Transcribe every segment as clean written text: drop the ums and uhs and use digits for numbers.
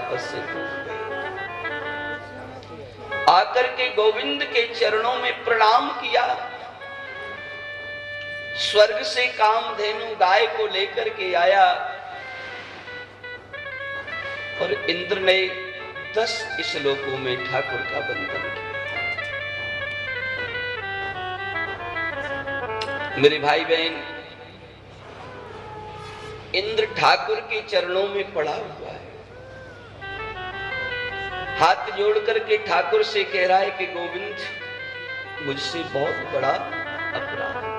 आपस से टूट गए। आकर के गोविंद के चरणों में प्रणाम किया। स्वर्ग से कामधेनु गाय को लेकर के आया और इंद्र ने 10 श्लोकों में ठाकुर का वंदन किया। मेरे भाई बहन, इंद्र ठाकुर के चरणों में पड़ा हुआ है, हाथ जोड़ करके ठाकुर से कह रहा है कि गोविंद, मुझसे बहुत बड़ा अपराध,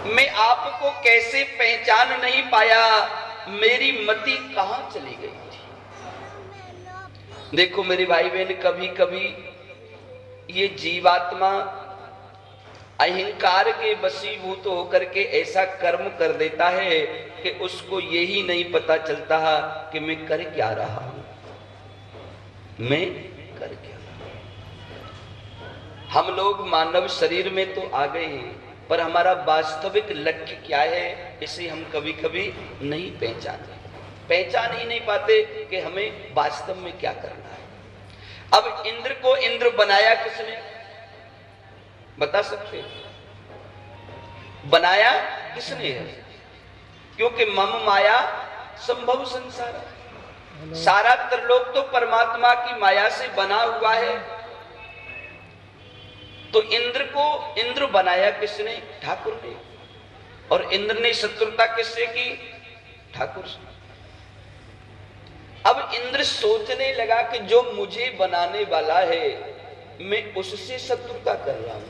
मैं आपको कैसे पहचान नहीं पाया, मेरी मति कहां चली गई थी। देखो मेरे भाई बहन, कभी कभी ये जीवात्मा अहंकार के वशीभूत होकर के ऐसा कर्म कर देता है कि उसको यही नहीं पता चलता कि मैं कर क्या रहा हूं, मैं कर क्या रहा हूं। हम लोग मानव शरीर में तो आ गए हैं, पर हमारा वास्तविक लक्ष्य क्या है, इसे हम कभी कभी नहीं पहचान ही नहीं पाते कि हमें वास्तव में क्या करना है। अब इंद्र को इंद्र बनाया किसने, बता सकते? बनाया किसने है? क्योंकि मम माया संभव संसार, सारा त्रिलोक तो परमात्मा की माया से बना हुआ है। तो इंद्र को इंद्र बनाया किसने? ठाकुर ने। और इंद्र ने शत्रुता किससे की? ठाकुर से। अब इंद्र सोचने लगा कि जो मुझे बनाने वाला है, मैं उससे शत्रुता कर रहा हूं,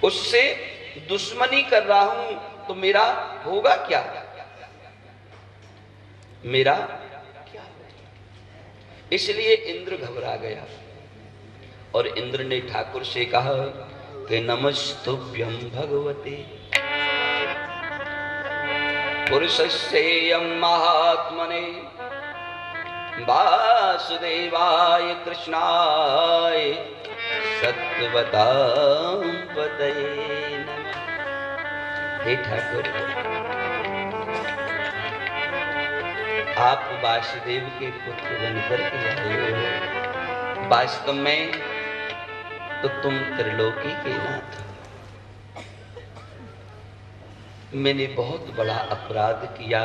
उससे दुश्मनी कर रहा हूं, तो मेरा होगा क्या, मेरा क्या होगा। इसलिए इंद्र घबरा गया और इंद्र ने ठाकुर से कहा कि नमस्तुभ्यं भगवते पुरुषस्येयं महात्मने वासुदेवाय कृष्णाय सत्वतां पतये नमः। हे ठाकुर, आप वासुदेव के पुत्र बनकर के आए हो, वास्तव में तो तुम त्रिलोकी के नाथ हो। मैंने बहुत बड़ा अपराध किया,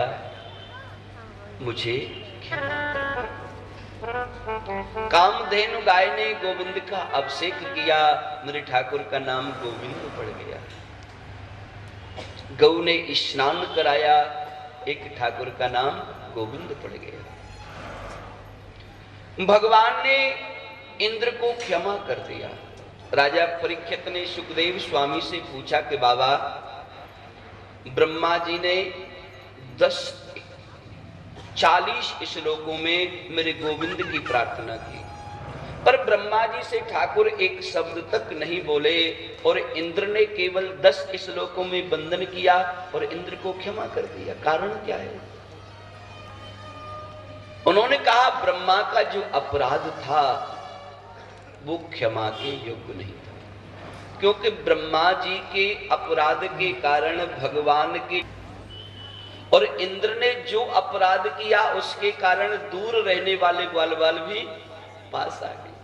मुझे क्षमा कर। कामधेनु गाय ने गोविंद का अभिषेक किया, मेरे ठाकुर का नाम गोविंद पड़ गया। गौ ने स्नान कराया, एक ठाकुर का नाम गोविंद पड़ गया। भगवान ने इंद्र को क्षमा कर दिया। राजा परीक्षित ने सुखदेव स्वामी से पूछा कि बाबा, ब्रह्मा जी ने 40 श्लोकों में मेरे गोविंद की प्रार्थना की, पर ब्रह्मा जी से ठाकुर एक शब्द तक नहीं बोले और इंद्र ने केवल 10 श्लोकों में वंदन किया और इंद्र को क्षमा कर दिया। कारण क्या है? उन्होंने कहा ब्रह्मा का जो अपराध था वो क्षमा के योग्य नहीं था, क्योंकि ब्रह्मा जी के अपराध के कारण भगवान के और इंद्र ने जो अपराध किया उसके कारण दूर रहने वाले ग्वालवाल भी पास आ गए।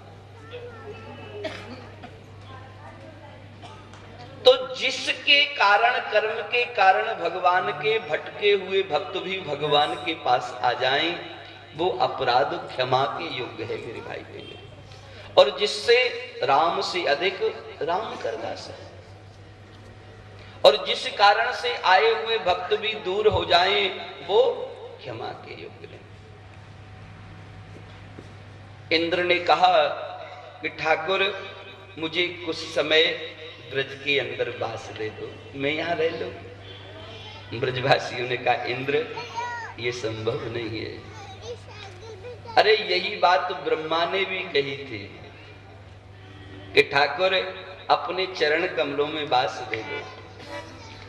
तो जिसके कारण, कर्म के कारण भगवान के भटके हुए भक्त भी भगवान के पास आ जाएं, वो अपराध क्षमा के योग्य है मेरे भाई बहन। और जिससे राम से अधिक राम करदास है, और जिस कारण से आए हुए भक्त भी दूर हो जाएं, वो क्षमा के योग्य है। इंद्र ने कहा कि ठाकुर, मुझे कुछ समय ब्रज के अंदर वास दे दो, मैं यहां रह लूं। ब्रजवासियों ने कहा इंद्र, ये संभव नहीं है। अरे यही बात ब्रह्मा ने भी कही थी कि ठाकुर अपने चरण कमलों में वास दे दो,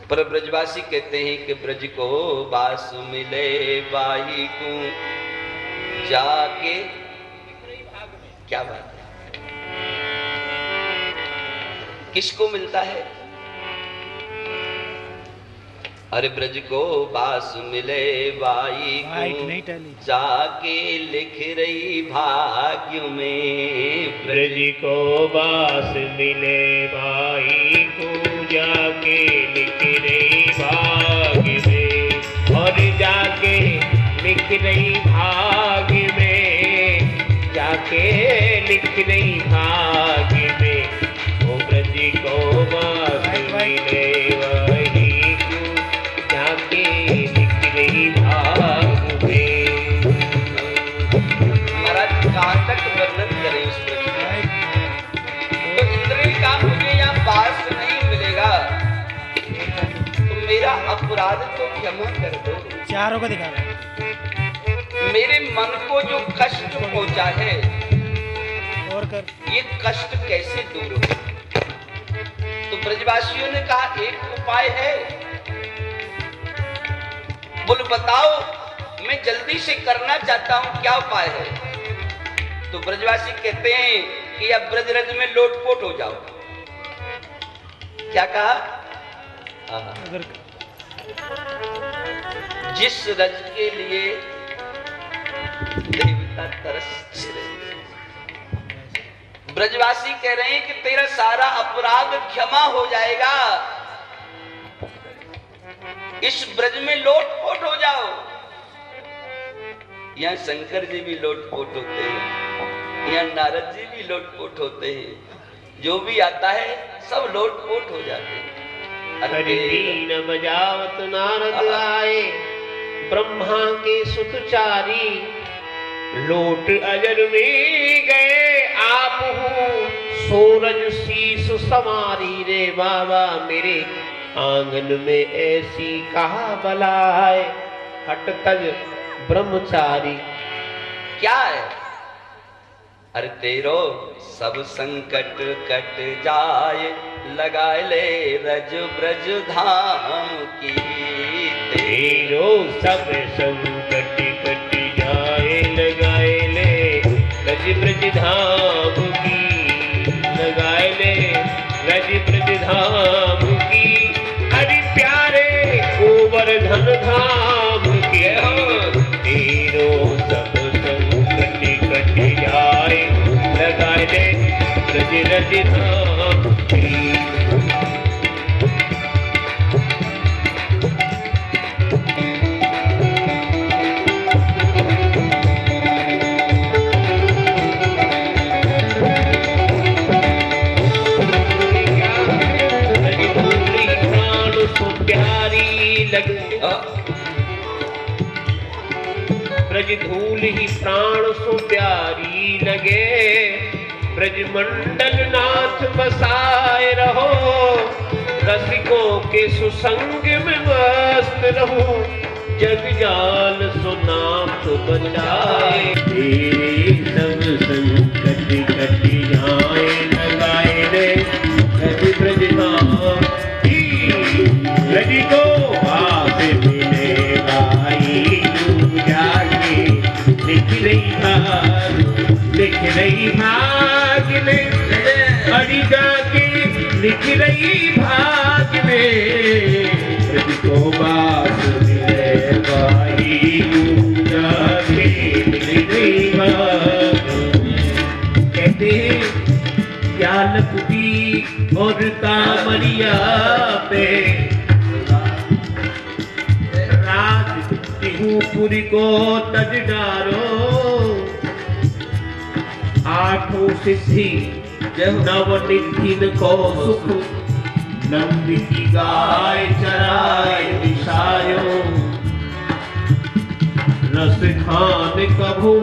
पर ब्रजवासी कहते हैं कि ब्रज को वास मिले बाही को जाके। क्या बात है? किसको मिलता है? अरे ब्रज को बास मिले बाई को जाके लिख रही भाग्य में। ब्रज को बास मिले बाई को जाके लिख रही भाग्य में, और जाके लिख रही भाग्य में, जाके लिख रही भाग्य में। ओ ब्रज को बास मिले वही को जाके लिख रही भाग्य में। महाराज कहाँ तक वर्णन करें उस ब्रज का? तो इंद्र ने कहा मुझे यहाँ बास नहीं मिलेगा, तो मेरा अपराध तो क्षमा कर दो। चारों को दिखा रहा है। मेरे मन को जो कष्ट पहुंचा है, और कर ये कष्ट कैसे दूर हो? तो ब्रजवासियों ने कहा एक उपाय है। बोल बताओ, मैं जल्दी से करना चाहता हूं, क्या उपाय है? तो ब्रजवासी कहते हैं कि अब ब्रज रज में लोटपोट हो जाओ। क्या कहा? अगर जिस रज के लिए देवता तरसते रहते, ब्रजवासी कह रहे हैं कि तेरा सारा अपराध क्षमा हो जाएगा, इस ब्रज में लोटपोट हो जाओ। यहाँ शंकर जी भी लोटपोट होते हैं, यहाँ नारद जी भी लोटपोट होते हैं, जो भी आता है सब लोटपोट हो जाते हैं। दीन बजावत नारद आए, ब्रह्मा के सुतचारी, लोट अजर में गए आप हूँ, सूरज शीस समारी। रे बाबा मेरे आंगन में ऐसी कहा बलाए, हट तज ब्रह्मचारी। क्या है? अरे तेरो सब संकट कट जाए, लगाए ले रज ब्रज धाम की। तेरो सब संकट कट जाए, लगाए ले रज ब्रज धाम की, लगाए ले रज ब्रज धाम की। हरि प्यारे गोवर्धन धाम के हो, तेरो सब संकट कट जाए, लगाए ले रज रज धाम की। ब्रज धूल ही प्राण सो प्यारी लगे, ब्रज मंडल नाथ बसाए रहो, रसिकों के सुसंग में मस्त रहो, जग जाल सो नाथ बचाए। सब संकट कट जाए, लगाए रे रज ब्रज धाम की। ब्रज को बास मिले भाई तू जाके, लिख रही भाग्य में, अड़ी जाके लिख रही भाग्य में। ब्रज को बास मिले भाई तू जाके, लिख रही भाग्य में। कहते क्या लपटी और कामरिया पे, पुरी को तज डारो, आठों सिद्धि नव निधि को सुख, नंद की गाय चराए दिशायो, रस खान कभू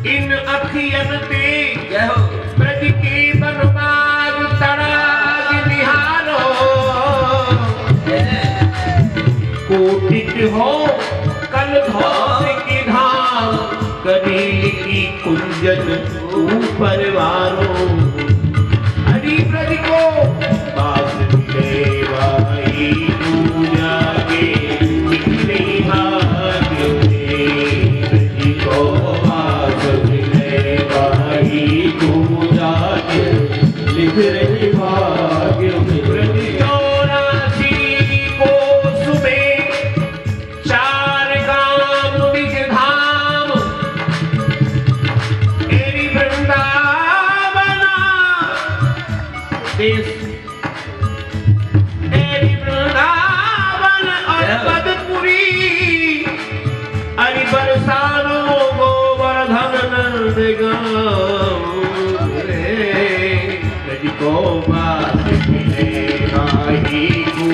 इन अखियन ते, ब्रज की बर्बाद तड़ाग निहारो। कोटित हो कल धौस की धाम, करील की कुंजन ऊपर वारो। हरि ब्रज को बास मिले भाई तू जाके, लिखने भाग्य में। ब्रज को बास मिले भाई तू जाके, लिख रही भाग्य में। ब्रज 84 को सुबह गुण गाऊं रे, तुझको बात मिले भाई को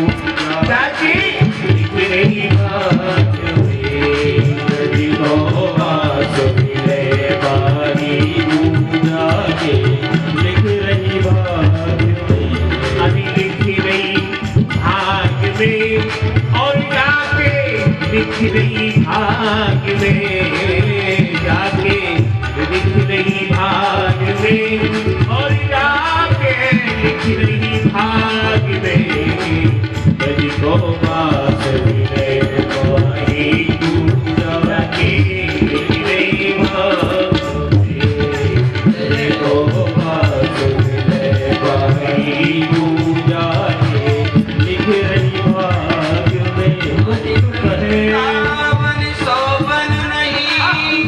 जाके लिख रही बात में, तुझको बात मिले भाई को जाके लिख रही बात में, अभी लिख रही भाग्य में और जाके लिख रही भाग्य में, जाके लिख रही भाग्य में और जाके लिख रही भाग्य में, तुझको बात मिले भाई तू जाके लिख रही भाग्य में, तुझको बात मिले भाई तू जाके लिख रही भाग्य में। कहे रावण सोबन नहीं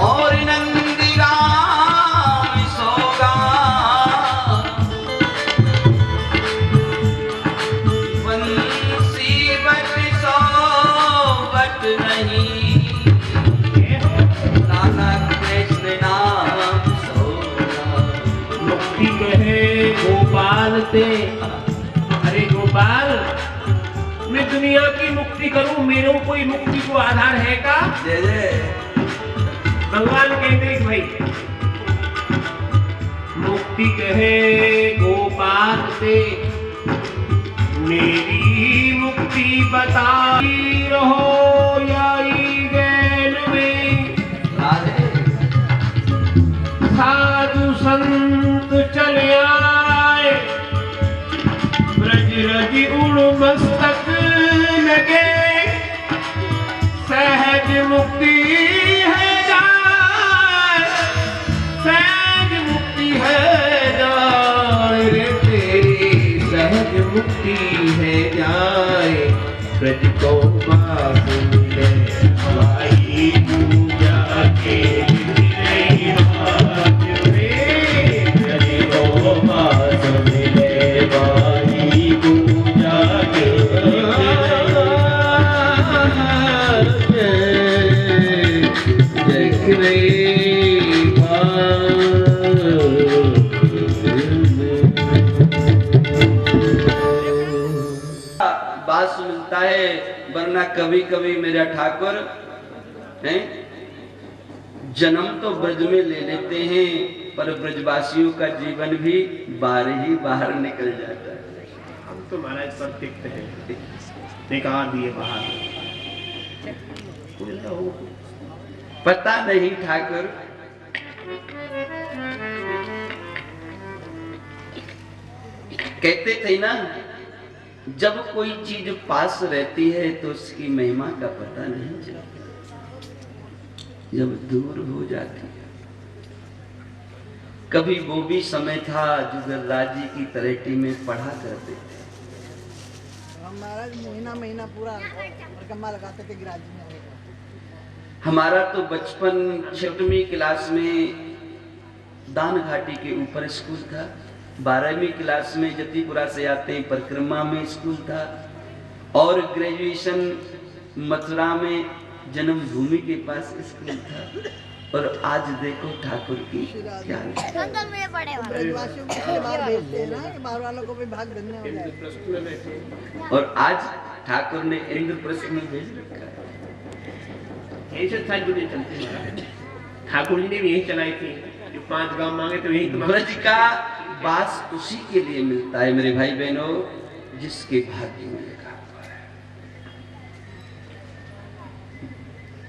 और नंदीराम सोगा, बंसी बट सोबत नहीं, लाला कृष्ण नाम सोगा। मुक्ति कहे गोपाल ते, अरे गोपाल मैं दुनिया की मुक्ति करूं, मेरे को कोई मुक्ति को आधार है का? जय जय। भगवान कहते हैं भाई मुक्ति कहे गोपाल से, मेरी मुक्ति बताई रहो याई गैल में, साधु संत चले आए, ब्रज रज उड़ मस्तक लगे, सहज मुक्ति है जाए, सहज मुक्ति है जाए रे तेरी, सहज मुक्ति है जाए, ब्रज को पास मिले भाई पूजा के लिए भाग्य में, ब्रज को पास मिले भाई पूजा के बात मिलता है, वरना कभी कभी मेरा ठाकुर हैं जन्म तो ब्रज में ले लेते हैं, पर ब्रजवासियों का जीवन भी बाहर ही बाहर निकल जाता है। हम तो महाराज पर टिकते हैं, निकाल दिए बाहर, पता नहीं ठाकुर कहते थे ना, जब कोई चीज पास रहती है तो उसकी महिमा का पता नहीं चलता, जब दूर हो जाती है। कभी वो भी समय था जुगलराज जी की तलेटी में पढ़ा करते थे। हम महाराज महीना महीना पूरा परिक्रमा लगाते थे गिरिराज जी में। हमारा तो बचपन 6वीं क्लास में दान घाटी के ऊपर स्कूल था, 12वीं क्लास में जतीपुरा से आते परिक्रमा में स्कूल था, और ग्रेजुएशन मथुरा में जन्मभूमि के पास स्कूल था। और आज देखो ठाकुर की क्या ब्रजवासियों को इसलिए बाहर भेजते हैं ना कि बाहर वालों को भी भाग धन्य हो जाए। और आज ठाकुर ने इंद्रप्रस्थ में भेज रखा है। ऐसे था जुड़े चलते हैं। ठाकुर जी ने भी यही चलाई थी, जो 5 गांव मांगे तो यही ब्रज का वास उसी के लिए मिलता है मेरे भाई बहनों, जिसके भाग्य में लिखा हुआ है।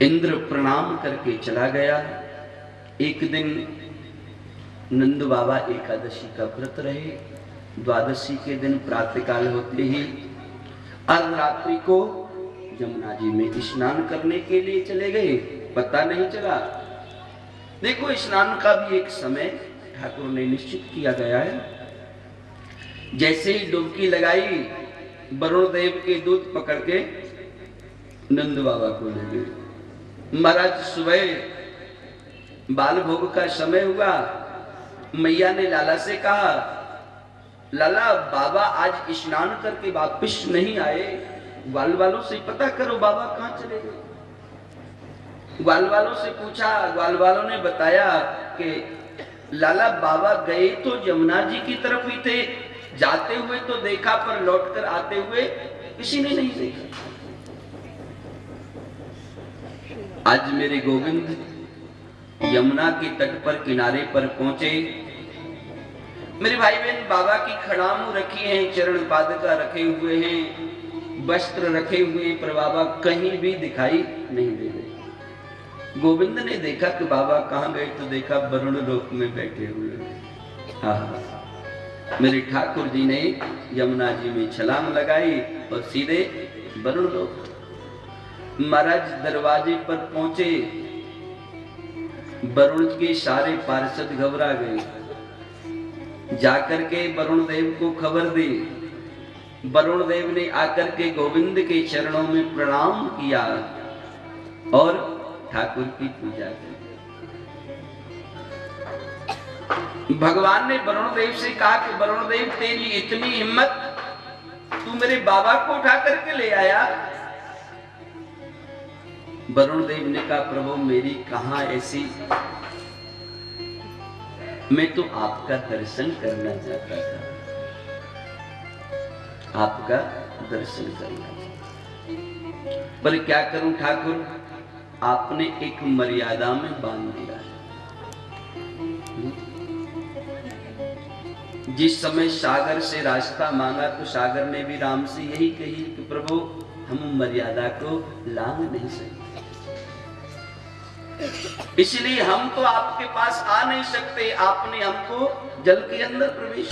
इंद्र प्रणाम करके चला गया। एक दिन नंद बाबा एकादशी का व्रत रहे। द्वादशी के दिन प्रातःकाल होते ही अर्धरात्रि को यमुना जी में स्नान करने के लिए चले गए, पता नहीं चला। देखो, स्नान का भी एक समय ठाकुर ने निश्चित किया गया है। जैसे ही डुबकी लगाई, वरुण देव के दूत पकड़ के नंद बाबा को ले गए। महाराज सुबह बाल भोग का समय हुआ। मैया ने लाला से कहा, लाला बाबा आज स्नान करके वापिस नहीं आए, ग्वाल वालों से पता करो बाबा कहाँ चले गए। ग्वाल वालों से पूछा, ग्वाल वालों ने बताया कि लाला बाबा गए तो यमुना जी की तरफ ही थे, जाते हुए तो देखा पर लौटकर आते हुए किसी ने नहीं देखा। आज मेरे गोविंद यमुना के तट पर किनारे पर पहुंचे। मेरे भाई बहन बाबा की खड़ामू रखी है, चरण पादुका रखे हुए हैं, वस्त्र रखे हुए हैं, पर बाबा कहीं भी दिखाई नहीं दे रहे। गोविंद ने देखा कि बाबा कहाँ गए, तो देखा वरुण लोक में बैठे हुए हैं। मेरे ठाकुर जी ने यमुना जी में छलांग लगाई और सीधे वरुण लोक। महाराज दरवाजे पर पहुंचे, वरुण के सारे पार्षद घबरा गए। जाकर के वरुण देव को खबर दी। वरुण देव ने आकर के गोविंद के चरणों में प्रणाम किया और ठाकुर की पूजा की। भगवान ने वरुण देव से कहा कि वरुण देव तेरी इतनी हिम्मत, तू मेरे बाबा को उठा करके ले आया। वरुण देव ने कहा प्रभु मेरी कहां ऐसी, मैं तो आपका दर्शन करना चाहता था, आपका दर्शन करना चाहता। पर क्या करूं ठाकुर, आपने एक मर्यादा में बांध दिया है। जिस समय सागर से रास्ता मांगा तो सागर ने भी राम से यही कही कि प्रभु हम मर्यादा को लांघ नहीं सकते, इसलिए हम तो आपके पास आ नहीं सकते। आपने हमको जल के अंदर प्रवेश